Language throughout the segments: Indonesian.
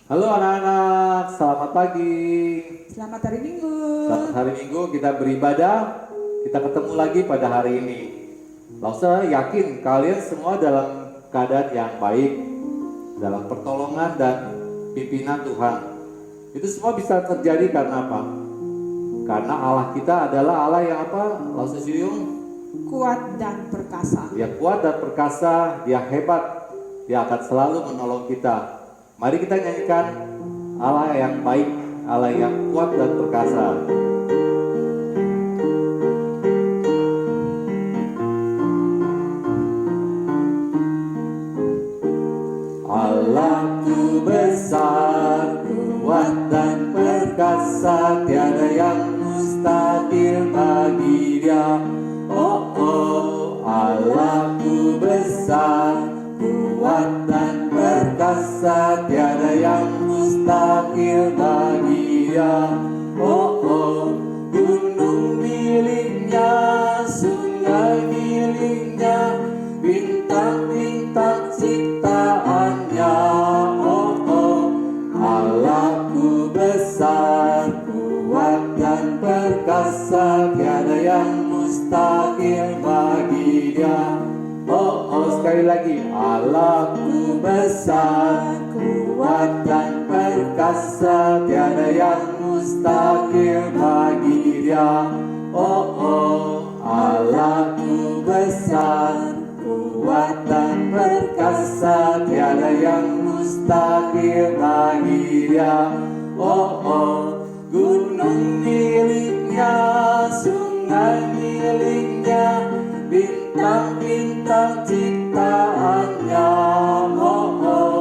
Halo anak-anak, selamat pagi. Selamat hari Minggu. Selamat hari Minggu, kita beribadah. Kita ketemu lagi pada hari ini. Saya yakin kalian semua dalam keadaan yang baik, dalam pertolongan dan pimpinan Tuhan. Itu semua bisa terjadi karena apa? Karena Allah kita adalah Allah yang apa? Kuat dan perkasa. Dia kuat dan perkasa, dia hebat. Dia akan selalu menolong kita. Mari kita nyanyikan Allah yang baik, Allah yang kuat dan perkasa. Allahku besar, kuat dan perkasa, tiada yang mustahil bagi Dia. Oh oh, Allahku besar, kuat dan perkasa, tiada yang mustahil bagi Dia. Oh oh, gunung miliknya, sungai miliknya, bintang-bintang ciptaannya. Oh oh, Allahku besar, kuat dan perkasa, tiada yang mustahil bagi Dia. Oh oh, sekali lagi, Allahku besar, kuat dan perkasa, tiada yang mustahil bagi Dia. Oh oh, Allahku besar, kuat dan perkasa, tiada yang mustahil bagi Dia. Oh oh, gunung miliknya, sungai miliknya, bintang-bintang ciptaannya. Oh oh,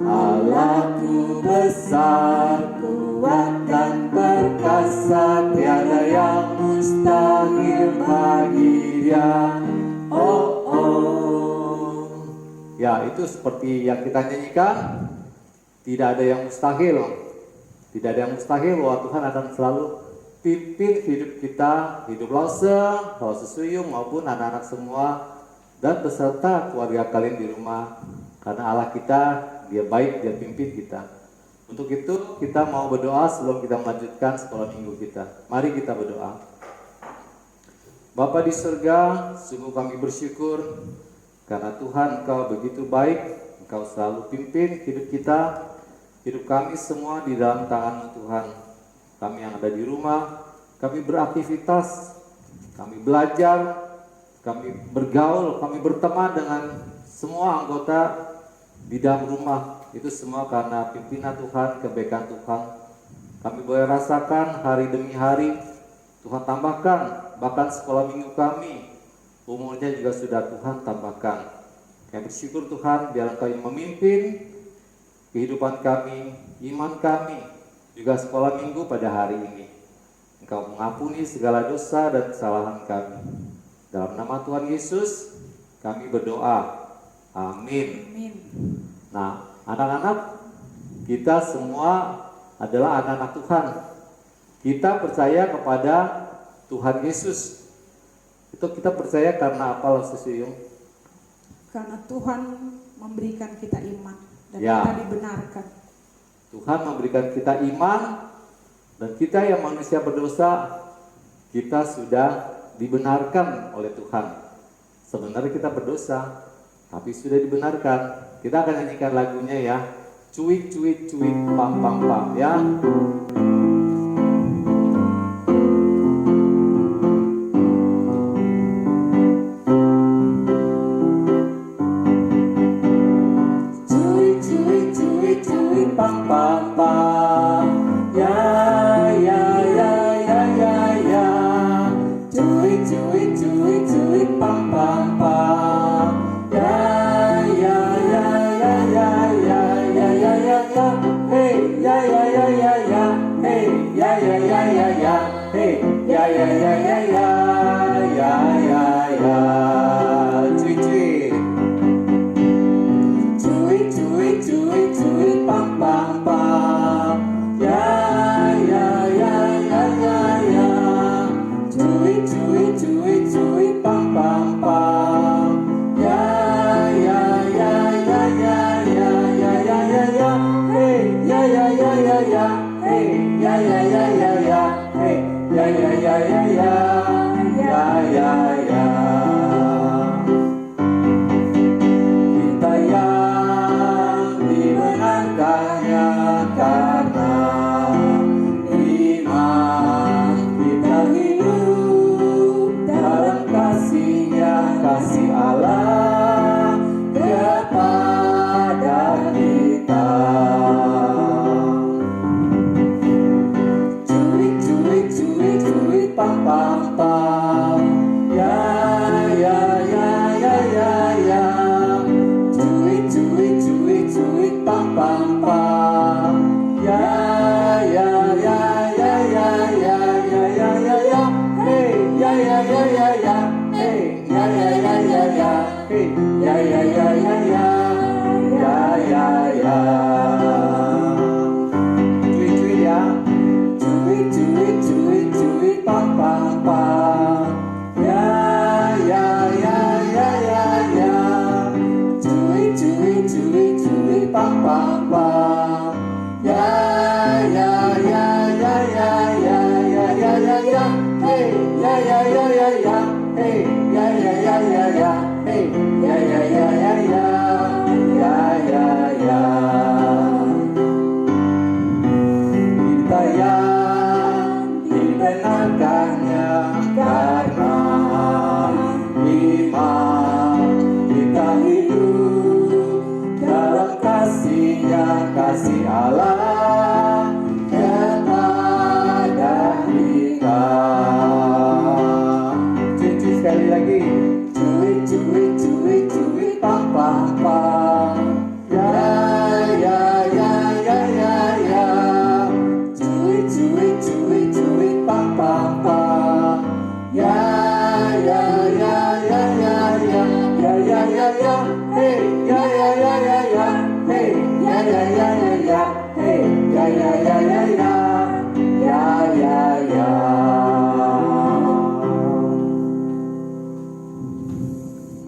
Allahku besar, kuat dan perkasa, tiada yang mustahil bagi Dia. Oh oh. Ya, itu seperti yang kita nyanyikan. Tidak ada yang mustahil. Tidak ada yang mustahil bahwa Tuhan akan selalu pimpin hidup kita, hidup Lause Suyung maupun anak-anak semua dan beserta keluarga kalian di rumah. Karena Allah kita, Dia baik, Dia pimpin kita. Untuk itu kita mau berdoa sebelum kita melanjutkan sekolah minggu kita. Mari kita berdoa. Bapa di surga, sungguh kami bersyukur karena Tuhan Engkau begitu baik, Engkau selalu pimpin hidup kita, hidup kami semua di dalam tangan-Mu Tuhan. Kami yang ada di rumah, kami beraktivitas, kami belajar, kami bergaul, kami berteman dengan semua anggota di dalam rumah. Itu semua karena pimpinan Tuhan, kebaikan Tuhan. Kami boleh rasakan hari demi hari, Tuhan tambahkan, bahkan sekolah minggu kami, umurnya juga sudah Tuhan tambahkan. Kami bersyukur Tuhan, biar Engkau yang memimpin kehidupan kami, iman kami, juga sekolah minggu pada hari ini. Engkau mengampuni segala dosa dan kesalahan kami. Dalam nama Tuhan Yesus kami berdoa. Amin. Amin. Nah, anak-anak, kita semua adalah anak-anak Tuhan. Kita percaya kepada Tuhan Yesus. Itu kita percaya karena apa, Suyung? Karena Tuhan memberikan kita iman dan Ya. kita dibenarkan. Tuhan memberikan kita iman, dan kita yang manusia berdosa, kita sudah dibenarkan oleh Tuhan. Sebenarnya kita berdosa, tapi sudah dibenarkan. Kita akan nyanyikan lagunya ya. Cuik cuik cuik pam pam pam ya. Cuik cuik cuik cuik pam pam pam. Ya ya ya ya ya ya. Cuik cuik cuik cuik pam pam pam. Ya ya ya ya ya ya ya ya ya ya. Hey ya ya ya ya ya. Hey ya ya ya ya ya. Hey ya ya ya ya ya. Ya ya ya. Cuik cuik. Cuik cuik cuik cuik pam pam pam. Ya ya ya ya ya ya. Cuik cuik cuik cuik pam pam pam. Ya ya ya ya ya ya ya ya ya ya. Hey ya ya ya ya ya ya, hey, ya ya ya ya ya, ya ya ya. Kita yang dibenarkannya karena iman, kita hidup dalam kasih-Nya, kasih Allah kepada kita. Cuik cuik cuik cuik pam pam pam, ya ya ya ya ya ya. Cuik cuik cuik cuik pam pam pam, ya ya ya ya ya ya ya ya ya ya. Hey, ya ya ya ya ya. Hey, ya ya ya ya ya. Hey, ya ya ya ya ya. Ya ya ya. Cuik cuik ya. Cuik cuik cuik cuik pam pam pam. Ya ya ya ya ya ya. Cuik cuik cuik cuik pam pam pam. Ya ya ya ya ya ya ya ya ya ya. Hey, ya ya ya ya ya. Hey, ya ya ya ya ya. Hey, ya ya ya ya ya. Ya ya ya. Kita yang dibenarkannya karena iman, kita hidup dalam kasih-Nya, kasih Allah kepada kita. Cuci sekali lagi. Cuik cuik cuik cuik pam pam pam. Ya ya ya ya ya ya. Cuik cuik cuik cuik pam pam pam. Ya ya ya ya ya ya. Ya ya ya ya. Hey, ya ya ya ya ya. Hey, ya ya ya ya ya. Hey, ya ya ya ya ya. Ya ya ya.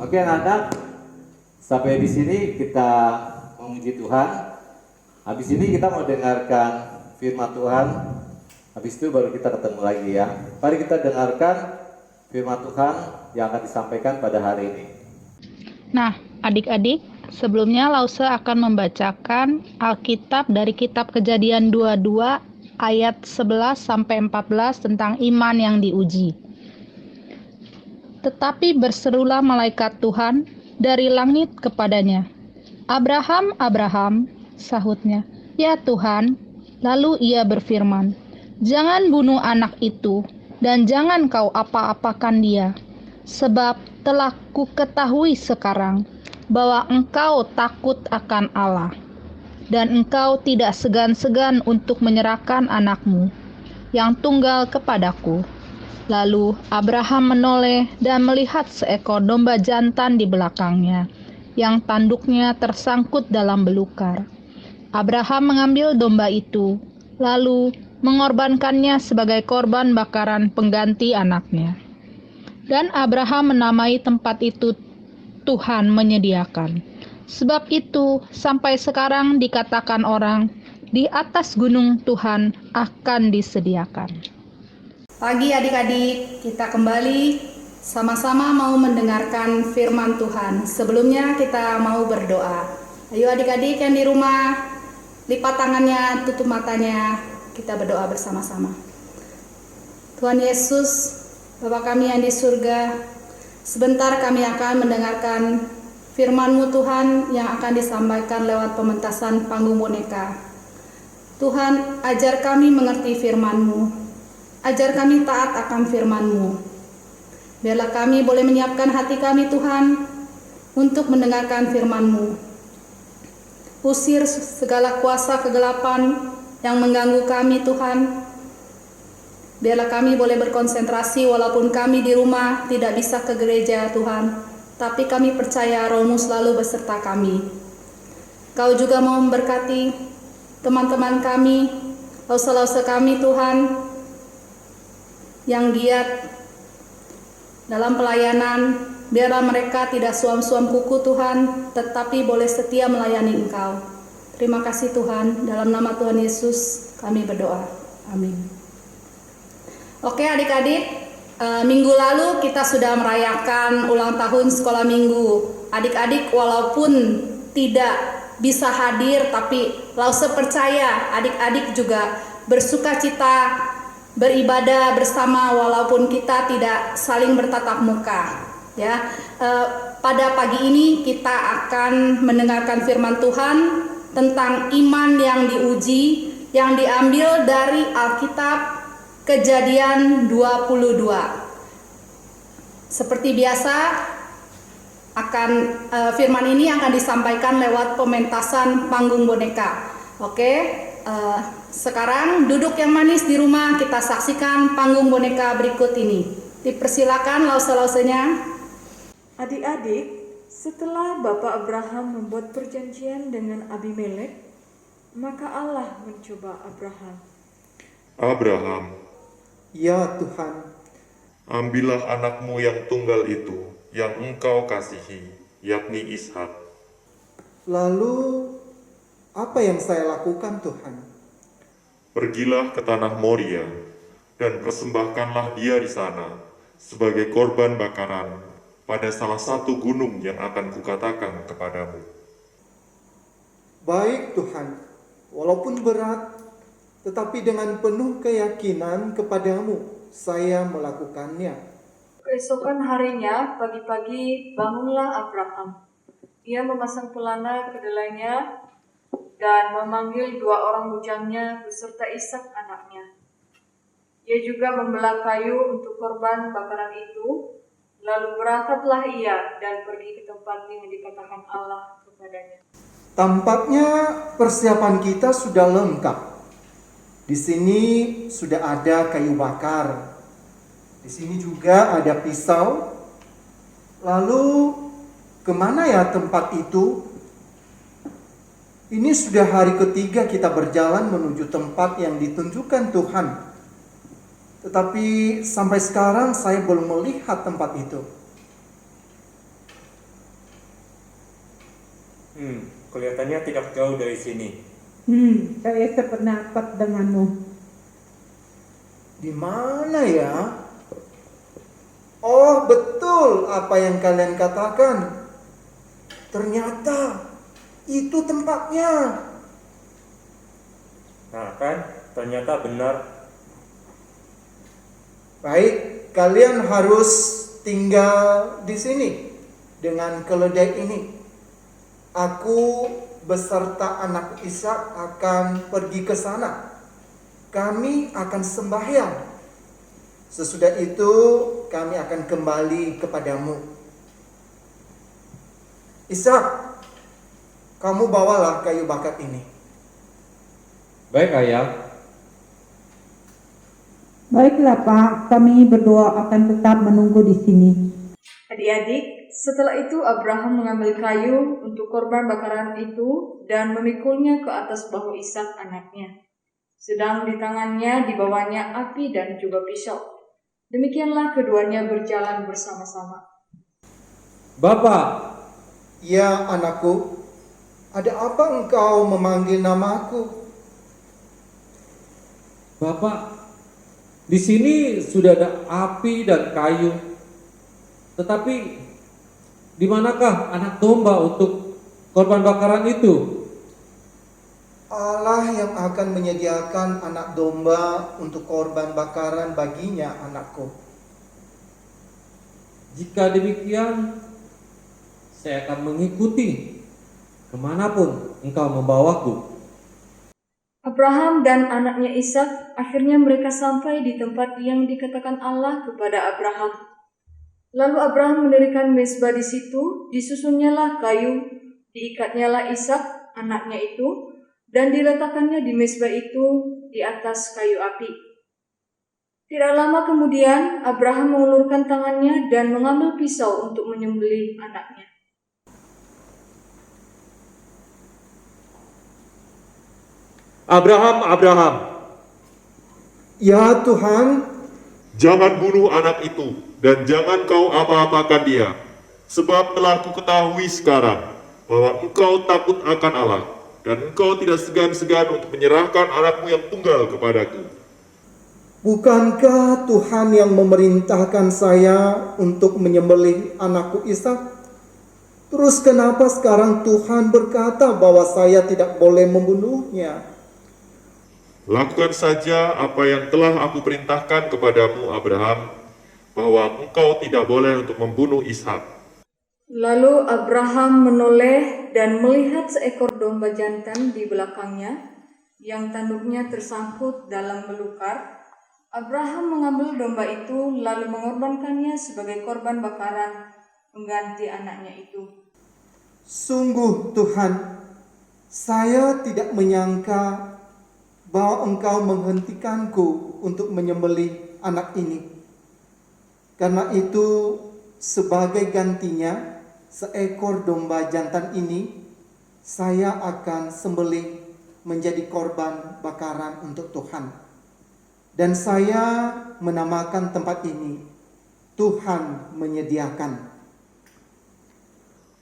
Oke anak-anak, sampai di sini kita memuji Tuhan. Habis ini kita mau dengarkan firman Tuhan. Habis itu baru kita ketemu lagi ya. Mari kita dengarkan firman Tuhan yang akan disampaikan pada hari ini. Nah, adik-adik, sebelumnya Lause akan membacakan Alkitab dari kitab Kejadian 22 ayat 11 sampai 14 tentang iman yang diuji. Tetapi berserulah malaikat Tuhan dari langit kepadanya. Abraham, Abraham, sahutnya. Ya Tuhan. Lalu ia berfirman, jangan bunuh anak itu, dan jangan kau apa-apakan dia. Sebab telah kuketahui sekarang bahwa engkau takut akan Allah, dan engkau tidak segan-segan untuk menyerahkan anakmu, yang tunggal kepadaku. Lalu Abraham menoleh dan melihat seekor domba jantan di belakangnya, yang tanduknya tersangkut dalam belukar. Abraham mengambil domba itu, lalu mengorbankannya sebagai korban bakaran pengganti anaknya. Dan Abraham menamai tempat itu Tuhan menyediakan. Sebab itu sampai sekarang dikatakan orang, di atas gunung Tuhan akan disediakan. Pagi adik-adik, kita kembali sama-sama mau mendengarkan firman Tuhan. Sebelumnya kita mau berdoa. Ayo adik-adik yang di rumah, lipat tangannya, tutup matanya, kita berdoa bersama-sama. Tuhan Yesus, Bapa kami yang di surga, sebentar kami akan mendengarkan firman-Mu Tuhan yang akan disampaikan lewat pementasan panggung boneka. Tuhan, ajar kami mengerti firman-Mu. Ajar kami taat akan firman-Mu. Biarlah kami boleh menyiapkan hati kami Tuhan untuk mendengarkan firman-Mu. Usir segala kuasa kegelapan yang mengganggu kami Tuhan. Biarlah kami boleh berkonsentrasi walaupun kami di rumah tidak bisa ke gereja Tuhan. Tapi kami percaya Roh-Mu selalu beserta kami. Kau juga mau memberkati teman-teman kami, lause-lause kami Tuhan, yang giat dalam pelayanan. Biarlah mereka tidak suam-suam kuku Tuhan, tetapi boleh setia melayani Engkau. Terima kasih Tuhan, dalam nama Tuhan Yesus kami berdoa. Amin. Oke adik-adik, minggu lalu kita sudah merayakan ulang tahun sekolah minggu. Adik-adik walaupun tidak bisa hadir, tapi Lause percaya adik-adik juga bersuka cita beribadah bersama walaupun kita tidak saling bertatap muka. Ya, pada pagi ini kita akan mendengarkan firman Tuhan tentang iman yang diuji, yang diambil dari Alkitab Kejadian 22. Seperti biasa, firman ini akan disampaikan lewat pementasan panggung boneka. Oke, sekarang duduk yang manis di rumah, kita saksikan panggung boneka berikut ini. Dipersilakan lause-lausenya. Adik-adik, setelah Bapak Abraham membuat perjanjian dengan Abimelek, maka Allah mencoba Abraham. Abraham, Ya Tuhan, ambillah anakmu yang tunggal itu, yang engkau kasihi, yakni Ishak. lalu apa yang saya lakukan Tuhan? Pergilah ke tanah Moria, dan persembahkanlah dia di sana, sebagai korban bakaran, pada salah satu gunung yang akan kukatakan kepadamu. Baik Tuhan, walaupun berat, tetapi dengan penuh keyakinan kepadamu, saya melakukannya. Keesokan harinya, pagi-pagi bangunlah Abraham. Ia memasang pelana kedelainya dan memanggil 2 orang bujangnya beserta Ishak anaknya. Ia juga membelah kayu untuk korban bakaran itu, lalu berangkatlah ia dan pergi ke tempat yang dikatakan Allah kepadanya. Tampaknya persiapan kita sudah lengkap. Di sini sudah ada kayu bakar. Di sini juga ada pisau. Lalu kemana ya tempat itu? Ini sudah hari ketiga kita berjalan menuju tempat yang ditunjukkan Tuhan. Tetapi sampai sekarang saya belum melihat tempat itu. Kelihatannya tidak jauh dari sini. Saya sependapat denganmu. Di mana ya? Oh, betul apa yang kalian katakan. Ternyata itu tempatnya. Nah kan, ternyata benar. Baik, kalian harus tinggal di sini dengan keledai ini. Aku beserta anak Ishak akan pergi ke sana. Kami akan sembahyang. Sesudah itu kami akan kembali kepadamu. Ishak, kamu bawalah kayu bakar ini. Baik ayah. Baiklah Pak, kami berdua akan tetap menunggu di sini. Adik-adik, setelah itu Abraham mengambil kayu untuk korban bakaran itu dan memikulnya ke atas bahu Ishak anaknya. Sedang di tangannya dibawanya api dan juga pisau. Demikianlah keduanya berjalan bersama-sama. Bapak, Ya anakku, ada apa engkau memanggil namaku? Bapak, di sini sudah ada api dan kayu. Tetapi di manakah anak domba untuk korban bakaran itu? Allah yang akan menyediakan anak domba untuk korban bakaran baginya, anakku. Jika demikian, saya akan mengikuti kemanapun engkau membawaku. Abraham dan anaknya Ishak, akhirnya mereka sampai di tempat yang dikatakan Allah kepada Abraham. Lalu Abraham mendirikan mezbah di situ, disusunnyalah kayu, diikatnyalah Ishak anaknya itu, dan diletakkannya di mezbah itu di atas kayu api. Tidak lama kemudian, Abraham mengulurkan tangannya dan mengambil pisau untuk menyembelih anaknya. Abraham, Abraham, Ya Tuhan, jangan bunuh anak itu, dan jangan kau apa-apakan dia. Sebab telah kuketahui sekarang, bahwa engkau takut akan Allah, dan engkau tidak segan-segan untuk menyerahkan anakmu yang tunggal kepadaku. Bukankah Tuhan yang memerintahkan saya untuk menyembelih anakku Ishak? Terus kenapa sekarang Tuhan berkata bahwa saya tidak boleh membunuhnya? Lakukan saja apa yang telah aku perintahkan kepadamu, Abraham, bahwa engkau tidak boleh untuk membunuh Ishak. Lalu Abraham menoleh dan melihat seekor domba jantan di belakangnya, yang tanduknya tersangkut dalam belukar. Abraham mengambil domba itu lalu mengorbankannya sebagai korban bakaran mengganti anaknya itu. Sungguh Tuhan, saya tidak menyangka bahwa Engkau menghentikanku untuk menyembelih anak ini. Karena itu, sebagai gantinya, seekor domba jantan ini saya akan sembelih menjadi korban bakaran untuk Tuhan. Dan saya menamakan tempat ini Tuhan menyediakan.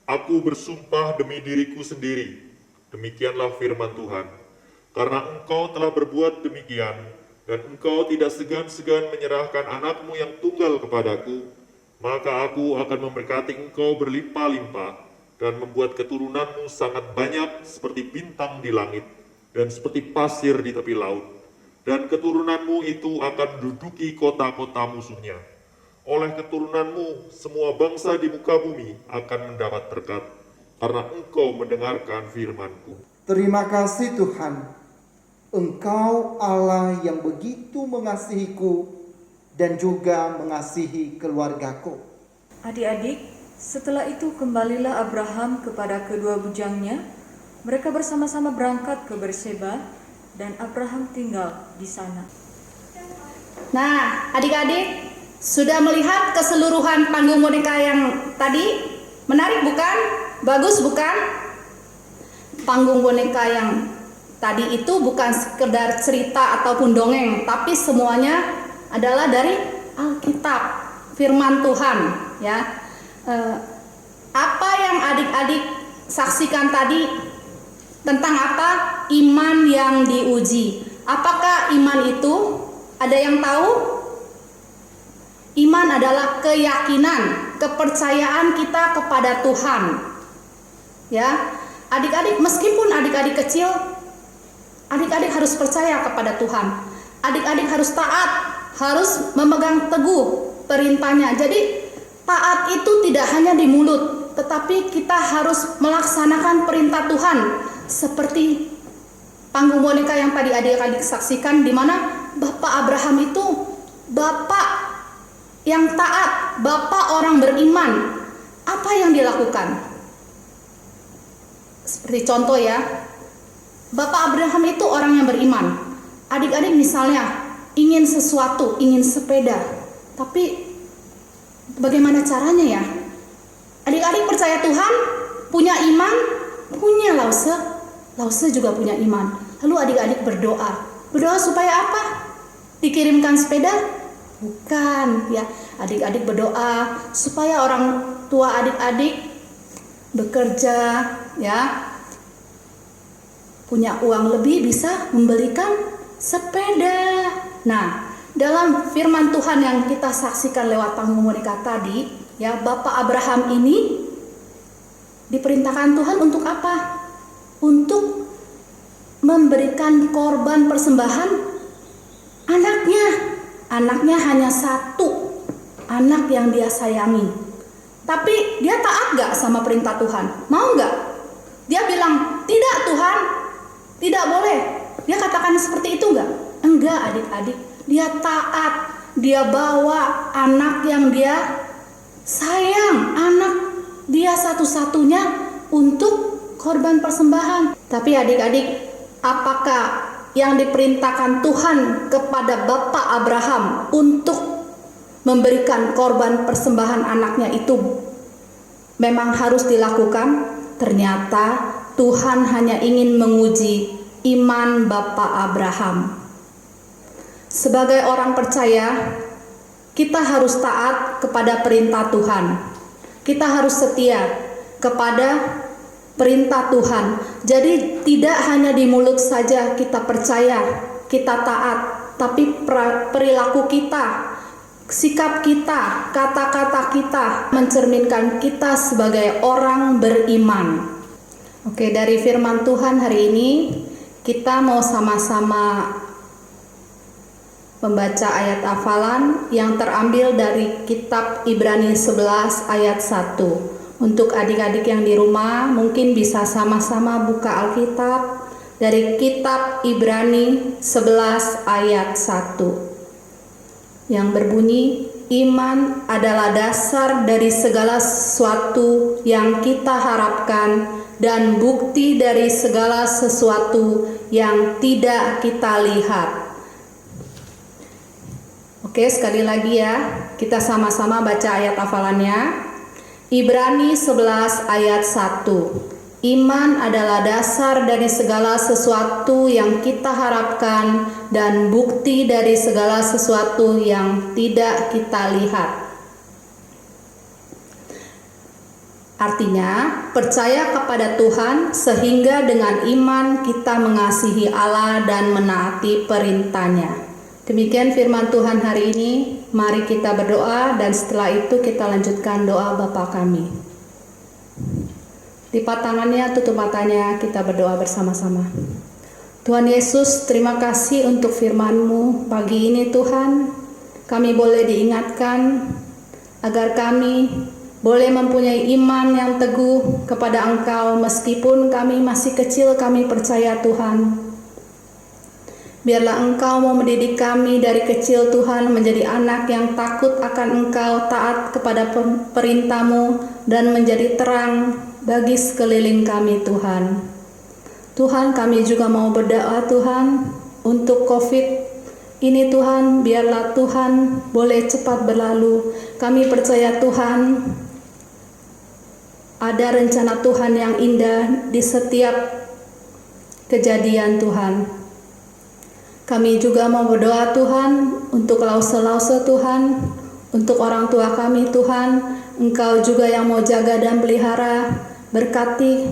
Aku bersumpah demi diriku sendiri, demikianlah firman Tuhan. Karena engkau telah berbuat demikian, dan engkau tidak segan-segan menyerahkan anakmu yang tunggal kepadaku, maka aku akan memberkati engkau berlimpah-limpah, dan membuat keturunanmu sangat banyak seperti bintang di langit, dan seperti pasir di tepi laut. Dan keturunanmu itu akan menduduki kota-kota musuhnya. Oleh keturunanmu, semua bangsa di muka bumi akan mendapat berkat, karena engkau mendengarkan firman-Ku. Terima kasih Tuhan, Engkau Allah yang begitu mengasihiku dan juga mengasihi keluargaku. Adik-adik, setelah itu kembalilah Abraham kepada kedua bujangnya. Mereka bersama-sama berangkat ke Berseba, dan Abraham tinggal di sana. Nah, adik-adik sudah melihat keseluruhan panggung boneka yang tadi? Menarik bukan? Bagus bukan? Panggung boneka yang tadi itu bukan sekedar cerita ataupun dongeng, tapi semuanya adalah dari Alkitab, firman Tuhan, ya. Apa yang adik-adik saksikan tadi? Tentang apa? Iman yang diuji. Apakah iman itu? Ada yang tahu? Iman adalah keyakinan, kepercayaan kita kepada Tuhan. Ya, adik-adik, meskipun adik-adik kecil, adik-adik harus percaya kepada Tuhan. Adik-adik harus taat, harus memegang teguh perintahnya. Jadi taat itu tidak hanya di mulut, tetapi kita harus melaksanakan perintah Tuhan. Seperti panggung boneka yang tadi adik-adik saksikan, di mana Bapak Abraham itu bapak yang taat, bapak orang beriman. Apa yang dilakukan? Seperti contoh ya, Bapak Abraham itu orang yang beriman. Adik-adik misalnya ingin sesuatu, ingin sepeda, tapi bagaimana caranya ya? Adik-adik percaya Tuhan, punya iman, punya Lause juga punya iman. Lalu adik-adik berdoa. Berdoa supaya apa? Dikirimkan sepeda? Bukan, ya. Adik-adik berdoa supaya orang tua adik-adik bekerja, ya. Punya uang lebih bisa membelikan sepeda. Nah, dalam firman Tuhan yang kita saksikan lewat panggung boneka tadi, ya, Bapak Abraham ini diperintahkan Tuhan untuk apa? Untuk memberikan korban persembahan anaknya. Anaknya hanya satu, anak yang dia sayangi. Tapi dia taat gak sama perintah Tuhan? Mau gak? Dia bilang, tidak Tuhan, tidak boleh. Dia katakan seperti itu gak? Enggak adik-adik, dia taat. Dia bawa anak yang dia sayang, anak dia satu-satunya untuk korban persembahan. Tapi adik-adik, apakah yang diperintahkan Tuhan kepada Bapak Abraham untuk memberikan korban persembahan anaknya itu memang harus dilakukan? Ternyata Tuhan hanya ingin menguji iman Bapak Abraham. Sebagai orang percaya, kita harus taat kepada perintah Tuhan. Kita harus setia kepada perintah Tuhan. Jadi tidak hanya di mulut saja kita percaya, kita taat, tapi perilaku kita, sikap kita, kata-kata kita mencerminkan kita sebagai orang beriman. Oke, dari firman Tuhan hari ini kita mau sama-sama membaca ayat hafalan yang terambil dari kitab Ibrani 11 ayat 1. Untuk adik-adik yang di rumah mungkin bisa sama-sama buka Alkitab dari kitab Ibrani 11 ayat 1 yang berbunyi, iman adalah dasar dari segala sesuatu yang kita harapkan dan bukti dari segala sesuatu yang tidak kita lihat. Oke, sekali lagi ya, kita sama-sama baca ayat hafalannya. Ibrani 11 ayat 1. Iman adalah dasar dari segala sesuatu yang kita harapkan dan bukti dari segala sesuatu yang tidak kita lihat. Artinya, percaya kepada Tuhan sehingga dengan iman kita mengasihi Allah dan menaati perintah-Nya. Demikian firman Tuhan hari ini. Mari kita berdoa dan setelah itu kita lanjutkan doa Bapa kami. Lipat tangannya, tutup matanya, kita berdoa bersama-sama. Tuhan Yesus, terima kasih untuk firman-Mu pagi ini Tuhan. Kami boleh diingatkan agar kami boleh mempunyai iman yang teguh kepada Engkau meskipun kami masih kecil, kami percaya Tuhan. Biarlah Engkau mau mendidik kami dari kecil Tuhan menjadi anak yang takut akan Engkau, taat kepada perintah-Mu dan menjadi terang bagi sekeliling kami Tuhan. Tuhan, kami juga mau berdoa Tuhan untuk COVID ini Tuhan, biarlah Tuhan boleh cepat berlalu. Kami percaya Tuhan ada rencana Tuhan yang indah di setiap kejadian Tuhan. Kami juga mau berdoa Tuhan untuk lause-lause Tuhan, untuk orang tua kami Tuhan. Engkau juga yang mau jaga dan pelihara, berkati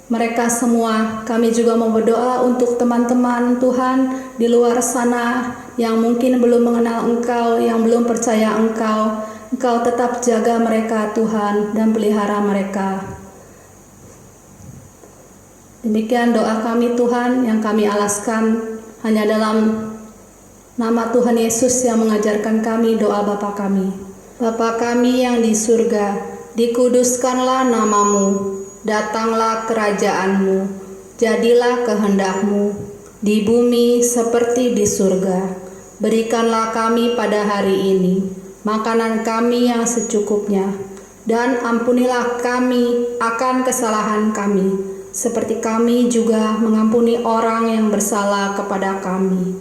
mereka semua. Kami juga mau berdoa untuk teman-teman Tuhan di luar sana yang mungkin belum mengenal Engkau, yang belum percaya Engkau. Engkau tetap jaga mereka Tuhan dan pelihara mereka. Demikian doa kami Tuhan yang kami alaskan hanya dalam nama Tuhan Yesus yang mengajarkan kami doa Bapa kami. Bapa kami yang di surga, dikuduskanlah nama-Mu, datanglah kerajaan-Mu, jadilah kehendak-Mu, di bumi seperti di surga. Berikanlah kami pada hari ini makanan kami yang secukupnya, dan ampunilah kami akan kesalahan kami, seperti kami juga mengampuni orang yang bersalah kepada kami.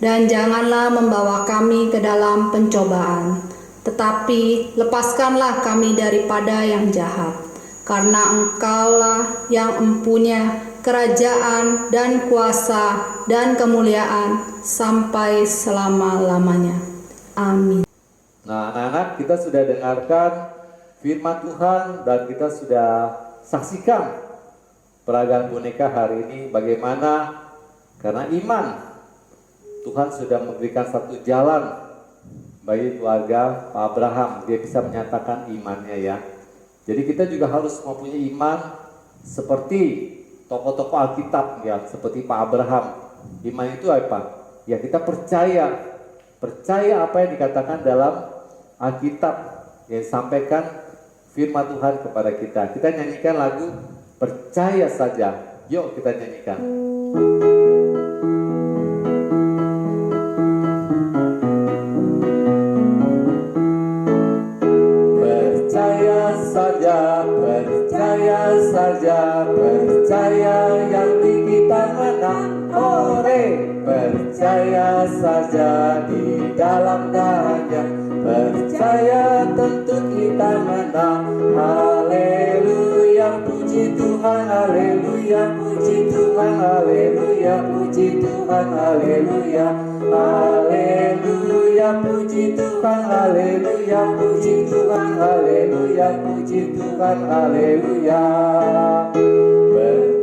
Dan janganlah membawa kami ke dalam pencobaan, tetapi lepaskanlah kami daripada yang jahat. Karena Engkaulah yang mempunyai kerajaan dan kuasa dan kemuliaan sampai selama-lamanya. Amin. Nah, anak-anak, kita sudah dengarkan firman Tuhan dan kita sudah saksikan peragaan boneka hari ini bagaimana karena iman Tuhan sudah memberikan satu jalan bagi keluarga Pak Abraham. Dia bisa menyatakan imannya ya. Jadi kita juga harus mempunyai iman seperti tokoh-tokoh Alkitab ya, seperti Pak Abraham. Iman itu apa? Ya kita percaya apa yang dikatakan dalam Alkitab yang disampaikan firman Tuhan kepada kita. Kita nyanyikan lagu Percaya Saja. Yuk kita nyanyikan. Percaya saja, percaya yang kita menang. Ore, percaya saja di dalam dahanya. Percaya tentu kita menang. Haleluya, puji Tuhan, haleluya, puji Tuhan, haleluya, puji Tuhan, haleluya, haleluya, puji Tuhan, haleluya, puji Tuhan, haleluya, puji Tuhan, haleluya.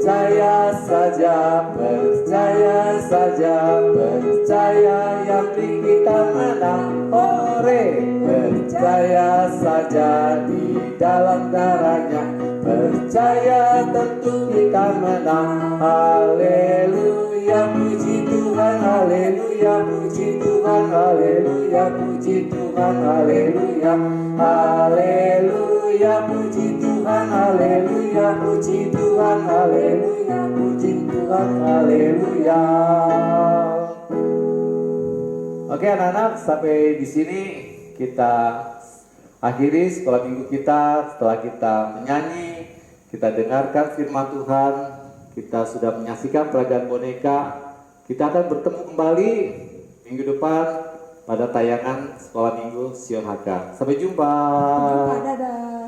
percaya saja, percaya saja, percaya yang penting kita menang. Hore, percaya saja di dalam darahnya, percaya tentu kita menang. Haleluya, puji Tuhan, haleluya, puji Tuhan, haleluya, puji Tuhan, haleluya, haleluya, puji Tuhan, haleluya, puji Tuhan, haleluya, puji Tuhan, haleluya. Oke anak-anak, sampai di sini kita akhiri sekolah minggu kita. Setelah kita menyanyi, kita dengarkan firman Tuhan, kita sudah menyaksikan peragaan boneka. Kita akan bertemu kembali minggu depan pada tayangan sekolah minggu Sion HK. Sampai jumpa. Dadah.